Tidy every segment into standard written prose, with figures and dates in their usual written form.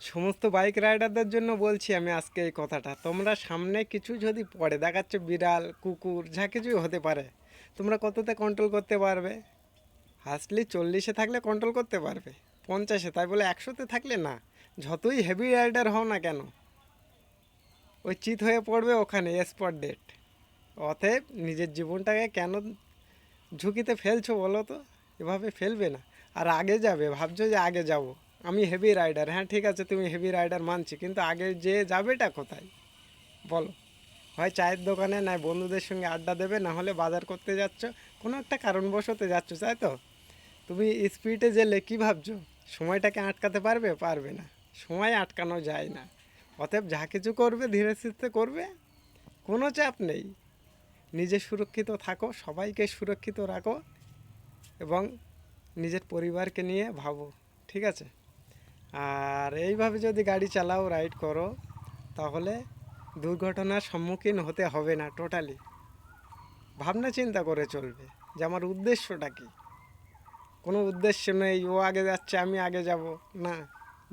সমস্ত বাইক রাইডারদের জন্য বলছি আমি আজকে এই কথাটা, তোমরা সামনে কিছু যদি পড়ে দেখাচ্ছে, বিড়াল কুকুর যা কিছুই হতে পারে, তোমরা কততে কন্ট্রোল করতে পারবে? হাসলি 40-এ থাকলে কন্ট্রোল করতে পারবে, 50-এ, তাই বলে 100-তে থাকলে না। যতই হেভি রাইডার হও না কেন, ওই চিত হয়ে পড়বে ওখানে, স্পট ডেট। অতএব নিজের জীবনটাকে কেন ঝুঁকিতে ফেলছো বলো তো? এভাবে ফেলবে না। আর আগে যাবে, ভাবছো যে আগে যাব, আমি হেভি রাইডার, হ্যাঁ ঠিক আছে তুমি হেভি রাইডার মানছি, কিন্তু আগে যে যাবেটা কোথায় বলো? হয় চায়ের দোকানে, নয় বন্ধুদের সঙ্গে আড্ডা দেবে, না হলে বাজার করতে যাচ্ছ, কোনো একটা কারণবশত যাচ্ছ, তাই তো? তুমি স্পিডে গেলে কী ভাবছো সময়টাকে আটকাতে পারবে? পারবে না, সময় আটকানো যায় না। অতএব যা কিছু করবে ধীরে সুস্থে করবে, কোনো চাপ নেই। নিজে সুরক্ষিত থাকো, সবাইকে সুরক্ষিত রাখো, এবং নিজের পরিবারকে নিয়ে ভাবো, ঠিক আছে? আর এইভাবে যদি গাড়ি চালাও, রাইড করো, তাহলে দুর্ঘটনার সম্মুখীন হতে হবে না টোটালি। ভাবনা চিন্তা করে চলবে যে আমার উদ্দেশ্যটা কী। কোনো উদ্দেশ্য নেই, ও আগে যাচ্ছে আমি আগে যাব, না,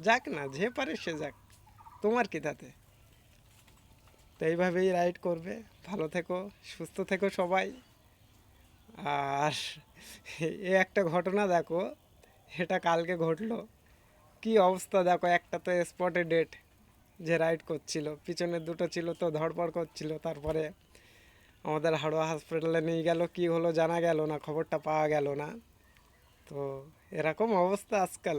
যাক না, যে পারে সে যাক, তোমার কী তাতে? তো এইভাবেই রাইড করবে। ভালো থেকো, সুস্থ থেকো সবাই। আর এ একটা ঘটনা দেখো, এটা কালকে ঘটলো, কি অবস্থা দেখো, একটা তো স্পটে ডেট, যে রাইড করছিল, পিছনে দুটো ছিল তো ধড়পড় করছিল, তারপরে আমাদের হাড়োয়া হসপিটালে নিয়ে গেল, কি হলো জানা গেল না, খবরটা পাওয়া গেল না। তো এরকম অবস্থা আজকাল।